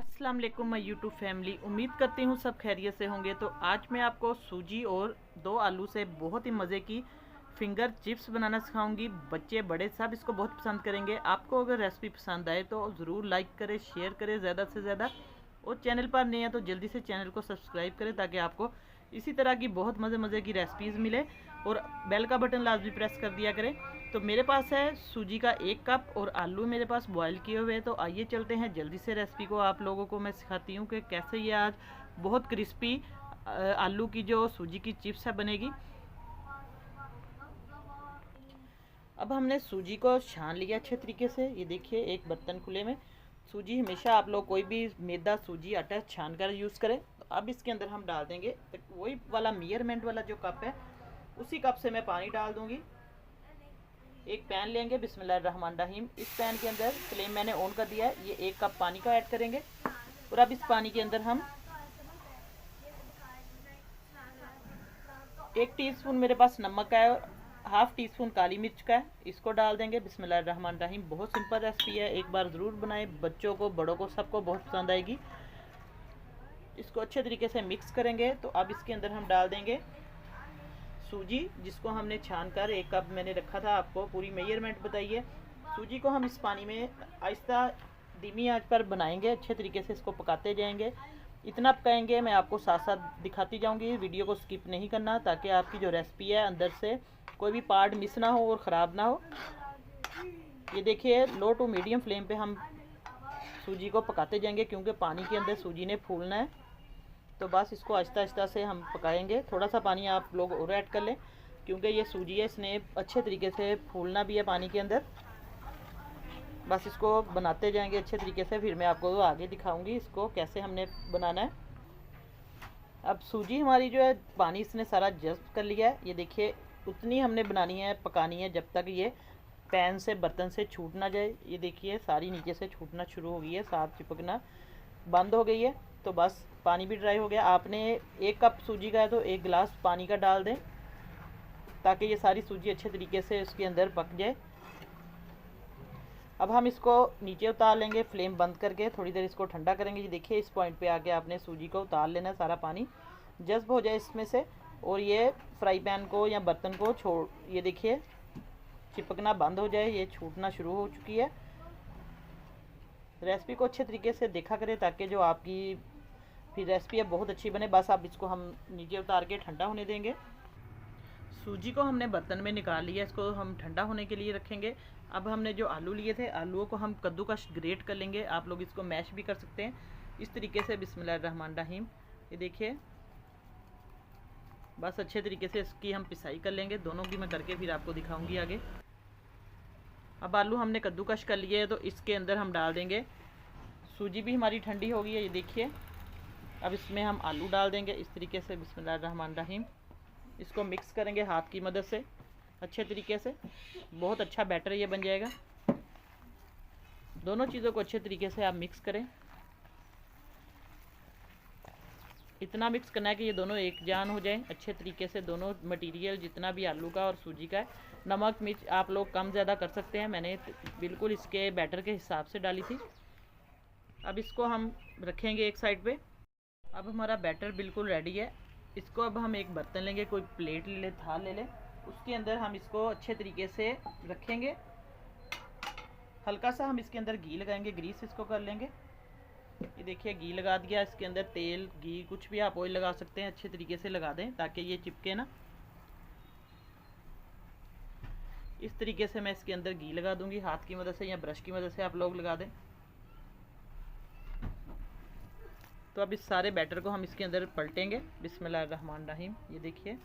अस्सलाम वालेकुम my YouTube family. उम्मीद करती हूँ सब खैरियत से होंगे। तो आज मैं आपको सूजी और 2 आलू से बहुत ही मज़े की फिंगर चिप्स बनाना सिखाऊंगी। बच्चे बड़े सब इसको बहुत पसंद करेंगे। आपको अगर रेसिपी पसंद आए तो ज़रूर लाइक करें, शेयर करें ज़्यादा से ज़्यादा, और चैनल पर नए हैं तो जल्दी से चैनल को सब्सक्राइब करें ताकि आपको इसी तरह की बहुत मज़े मज़े की रेसिपीज़ मिले, और बेल का बटन लाजमी प्रेस कर दिया करें। तो मेरे पास है सूजी का 1 कप और आलू मेरे पास बॉयल किए हुए हैं। तो आइए चलते हैं जल्दी से रेसिपी को आप लोगों को मैं सिखाती हूँ कि कैसे ये आज बहुत क्रिस्पी आलू की जो सूजी की चिप्स है बनेगी। अब हमने सूजी को छान लिया अच्छे तरीके से। ये देखिए एक बर्तन खुले में सूजी, हमेशा आप लोग कोई भी मैदा सूजी आटा छान कर यूज़ करें। तो अब इसके अंदर हम डाल देंगे वही वाला मेजरमेंट वाला जो कप है, उसी कप से मैं पानी डाल दूंगी। एक पैन लेंगे, बिस्मिल्लाहिर्रहमानिर्रहीम। इस पैन के अंदर फ्लेम मैंने ऑन कर दिया है। ये 1 कप पानी का ऐड करेंगे, और अब इस पानी के अंदर हम 1 टीस्पून मेरे पास नमक का है और हाफ टी स्पून काली मिर्च का है, इसको डाल देंगे। बिस्मिल्लाहिर्रहमानिर्रहीम। बहुत सिंपल रेसिपी है, एक बार ज़रूर बनाएं। बच्चों को, बड़ों को, सबको बहुत पसंद आएगी। इसको अच्छे तरीके से मिक्स करेंगे। तो अब इसके अंदर हम डाल देंगे सूजी, जिसको हमने छान कर 1 कप मैंने रखा था, आपको पूरी मेजरमेंट बताइए। सूजी को हम इस पानी में आहिस्ता धीमी आंच पर बनाएंगे, अच्छे तरीके से इसको पकाते जाएंगे। इतना पकाएंगे, मैं आपको साथ साथ दिखाती जाऊंगी, वीडियो को स्किप नहीं करना ताकि आपकी जो रेसिपी है अंदर से कोई भी पार्ट मिस ना हो और ख़राब ना हो। ये देखिए लो टू मीडियम फ्लेम पे हम सूजी को पकाते जाएंगे, क्योंकि पानी के अंदर सूजी ने फूलना है। तो बस इसको आहिस्ता आहिस्ता से हम पकाएंगे। थोड़ा सा पानी आप लोग और ऐड कर लें, क्योंकि ये सूजी है, इसने अच्छे तरीके से फूलना भी है पानी के अंदर। बस इसको बनाते जाएंगे अच्छे तरीके से, फिर मैं आपको आगे दिखाऊंगी इसको कैसे हमने बनाना है। अब सूजी हमारी जो है पानी इसने सारा जज़्ब कर लिया है। ये देखिए उतनी हमने बनानी है, पकानी है जब तक ये पैन से, बर्तन से छूट ना जाए। ये देखिए सारी नीचे से छूटना शुरू हो गई है, साथ चिपकना बंद हो गई है। तो बस पानी भी ड्राई हो गया। आपने 1 कप सूजी का है तो 1 गिलास पानी का डाल दें, ताकि ये सारी सूजी अच्छे तरीके से उसके अंदर पक जाए। अब हम इसको नीचे उतार लेंगे, फ्लेम बंद करके थोड़ी देर इसको ठंडा करेंगे। ये देखिए इस पॉइंट पे आके आपने सूजी को उतार लेना, सारा पानी जज़्ब हो जाए इसमें से, और ये फ्राई पैन को या बर्तन को छोड़, ये देखिए चिपकना बंद हो जाए, ये छूटना शुरू हो चुकी है। रेसिपी को अच्छे तरीके से देखा करें ताकि जो आपकी फिर रेसिपी है बहुत अच्छी बने। बस अब इसको हम नीचे उतार के ठंडा होने देंगे। सूजी को हमने बर्तन में निकाल लिया, इसको हम ठंडा होने के लिए रखेंगे। अब हमने जो आलू लिए थे, आलूओं को हम कद्दूकश ग्रेट कर लेंगे। आप लोग इसको मैश भी कर सकते हैं इस तरीके से। बिस्मिल्लाहिर्रहमानिर्रहीम। ये देखिए बस अच्छे तरीके से इसकी हम पिसाई कर लेंगे। दोनों की मैं करके फिर आपको दिखाऊंगी आगे। अब आलू हमने कद्दूकश कर लिए है, तो इसके अंदर हम डाल देंगे। सूजी भी हमारी ठंडी हो गई है, ये देखिए। अब इसमें हम आलू डाल देंगे इस तरीके से। बिस्मिल्लाहिर्रहमानिर्रहीम। इसको मिक्स करेंगे हाथ की मदद से अच्छे तरीके से। बहुत अच्छा बैटर ये बन जाएगा। दोनों चीज़ों को अच्छे तरीके से आप मिक्स करें। इतना मिक्स करना है कि ये दोनों एक जान हो जाएं अच्छे तरीके से। दोनों मटेरियल जितना भी आलू का और सूजी का है, नमक मिर्च आप लोग कम ज़्यादा कर सकते हैं, मैंने बिल्कुल इसके बैटर के हिसाब से डाली थी। अब इसको हम रखेंगे एक साइड पे। अब हमारा बैटर बिल्कुल रेडी है। इसको अब हम एक बर्तन लेंगे, कोई प्लेट ले ले, थाल ले ले, उसके अंदर हम इसको अच्छे तरीके से रखेंगे। हल्का सा हम इसके अंदर घी लगाएंगे, ग्रीस इसको कर लेंगे। ये देखिए घी लगा दिया। इसके अंदर तेल, घी, कुछ भी आप ऑयल लगा सकते हैं, अच्छे तरीके से लगा दें ताकि ये चिपके ना। इस तरीके से मैं इसके अंदर घी लगा दूंगी, हाथ की मदद से या ब्रश की मदद से आप लोग लगा दें। तो अब इस सारे बैटर को हम इसके अंदर पलटेंगे। बिस्मिल्लाहिर्रहमानिर्रहीम। ये देखिए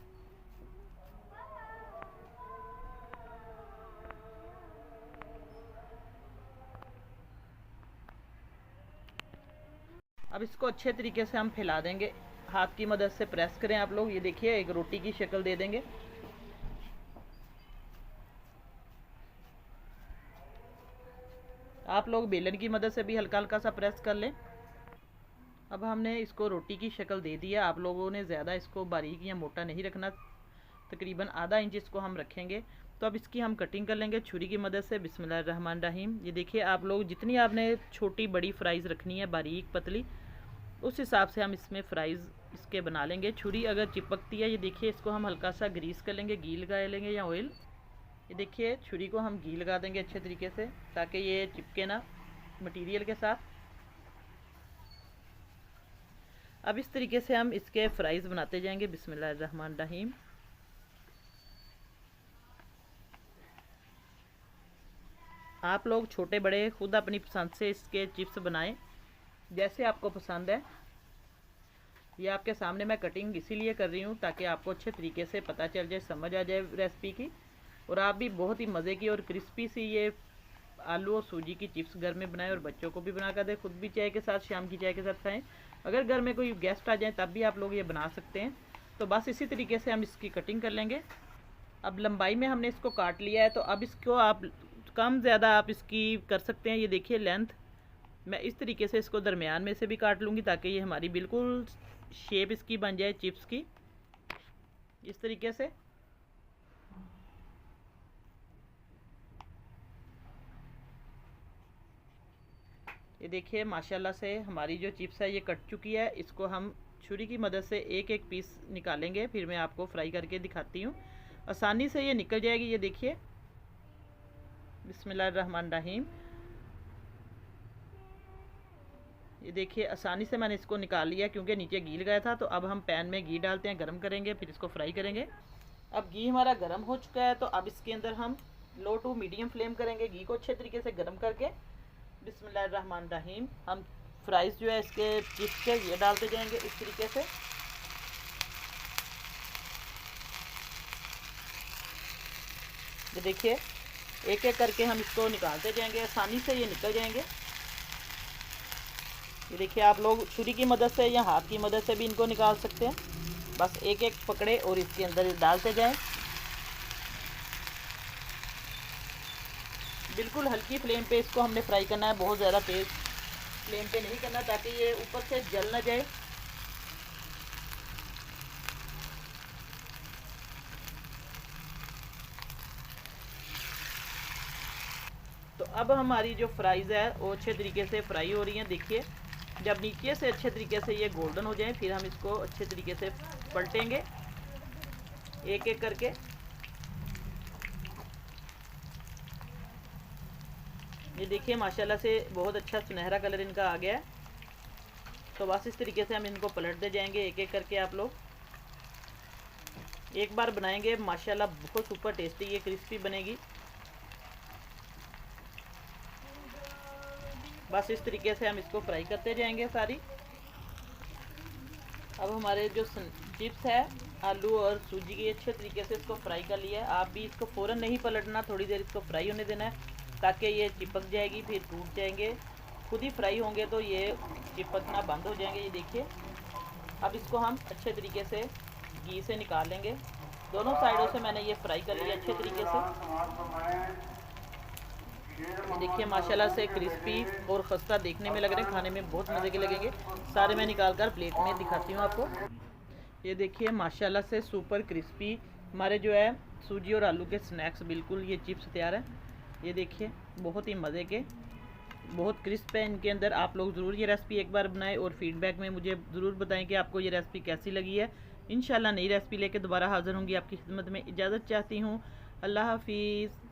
अब इसको अच्छे तरीके से हम फैला देंगे, हाथ की मदद से प्रेस करें आप लोग। ये देखिए एक रोटी की शक्ल दे देंगे। आप लोग बेलन की मदद से भी हल्का हल्का सा प्रेस कर लें। अब हमने इसको रोटी की शक्ल दे दी है। आप लोगों ने ज़्यादा इसको बारीक या मोटा नहीं रखना, तकरीबन ½ इंच इसको हम रखेंगे। तो अब इसकी हम कटिंग कर लेंगे छुरी की मदद से बिस्मिल्लाहिर्रहमानिर्रहीम। ये देखिए आप लोग जितनी आपने छोटी बड़ी फ्राइज़ रखनी है बारीक पतली, उस हिसाब से हम इसमें फ्राइज़ इसके बना लेंगे। छुरी अगर चिपकती है, ये देखिए इसको हम हल्का सा ग्रीस कर लेंगे, घी लगा लेंगे या ऑयल। ये देखिए छुरी को हम घी लगा देंगे अच्छे तरीके से ताकि ये चिपके ना मटेरियल के साथ। अब इस तरीके से हम इसके फ्राइज़ बनाते जाएंगे बिस्मिल्लाहिर्रहमानिर्रहीम। आप लोग छोटे बड़े खुद अपनी पसंद से इसके चिप्स बनाएं जैसे आपको पसंद है। ये आपके सामने मैं कटिंग इसीलिए कर रही हूँ ताकि आपको अच्छे तरीके से पता चल जाए, समझ आ जाए रेसिपी की, और आप भी बहुत ही मज़े की और क्रिस्पी सी ये आलू और सूजी की चिप्स घर में बनाएं और बच्चों को भी बना कर दें, खुद भी चाय के साथ, शाम की चाय के साथ खाएं। अगर घर में कोई गेस्ट आ जाए तब भी आप लोग ये बना सकते हैं। तो बस इसी तरीके से हम इसकी कटिंग कर लेंगे। अब लंबाई में हमने इसको काट लिया है, तो अब इसको आप कम ज़्यादा आप इसकी कर सकते हैं। ये देखिए लेंथ मैं इस तरीके से इसको दरमियान में से भी काट लूँगी ताकि ये हमारी बिल्कुल शेप इसकी बन जाए चिप्स की, इस तरीके से। ये देखिए माशाल्लाह से हमारी जो चिप्स है ये कट चुकी है। इसको हम छुरी की मदद से एक एक पीस निकालेंगे, फिर मैं आपको फ्राई करके दिखाती हूँ। आसानी से ये निकल जाएगी। ये देखिए बिस्मिल्लाहिर्रहमानिर्रहीम। ये देखिए आसानी से मैंने इसको निकाल लिया क्योंकि नीचे घी लगाया था। तो अब हम पैन में घी डालते हैं, गरम करेंगे, फिर इसको फ्राई करेंगे। अब घी हमारा गरम हो चुका है, तो अब इसके अंदर हम लो टू मीडियम फ्लेम करेंगे घी को अच्छे तरीके से गरम करके। बिस्मिल्लाहिर्रहमानिर्रहीम। हम फ्राइज़ जो है इसके चिप्स के ये डालते जाएंगे इस तरीके से। ये देखिए एक एक करके हम इसको निकालते जाएंगे, आसानी से ये निकल जाएंगे। ये देखिए आप लोग छुरी की मदद से या हाथ की मदद से भी इनको निकाल सकते हैं। बस एक एक पकड़े और इसके अंदर डालते जाएं। बिल्कुल हल्की फ्लेम पे इसको हमने फ्राई करना है, बहुत ज़्यादा तेज़ फ्लेम पे नहीं करना ताकि ये ऊपर से जल ना जाए। तो अब हमारी जो फ्राइज़ है वो अच्छे तरीके से फ्राई हो रही हैं। देखिए जब नीचे से अच्छे तरीके से ये गोल्डन हो जाए फिर हम इसको अच्छे तरीके से पलटेंगे एक एक करके। ये देखिए माशाल्लाह से बहुत अच्छा सुनहरा कलर इनका आ गया है। तो बस इस तरीके से हम इनको पलटते जाएंगे एक एक करके। आप लोग एक बार बनाएंगे माशाल्लाह बहुत सुपर टेस्टी ये क्रिस्पी बनेगी। बस इस तरीके से हम इसको फ्राई करते जाएंगे सारी। अब हमारे जो चिप्स है आलू और सूजी की अच्छे तरीके से इसको फ्राई कर लिया है। आप भी इसको फ़ौरन नहीं पलटना, थोड़ी देर इसको फ्राई होने देना है ताकि ये चिपक जाएगी, फिर टूट जाएंगे। खुद ही फ्राई होंगे तो ये चिपकना बंद हो जाएंगे। ये देखिए अब इसको हम अच्छे तरीके से घी से निकाल लेंगे। दोनों साइडों से मैंने ये फ्राई कर लिया अच्छे तरीके से। ये देखिए माशाल्लाह से क्रिस्पी और खस्ता देखने में लग रहे हैं, खाने में बहुत मज़े के लगेंगे। सारे मैं निकाल कर प्लेट में दिखाती हूँ आपको। ये देखिए माशाल्लाह से सुपर क्रिस्पी हमारे जो है सूजी और आलू के स्नैक्स बिल्कुल ये चिप्स तैयार हैं। ये देखिए बहुत ही मज़े के, बहुत क्रिस्प है इनके अंदर। आप लोग ज़रूर ये रेसिपी एक बार बनाएं और फीडबैक में मुझे ज़रूर बताएं कि आपको ये रेसिपी कैसी लगी है। इंशाल्लाह नई रेसिपी लेके दोबारा हाज़िर होंगी आपकी खिदमत में। इजाज़त चाहती हूँ। अल्लाह हाफिज़।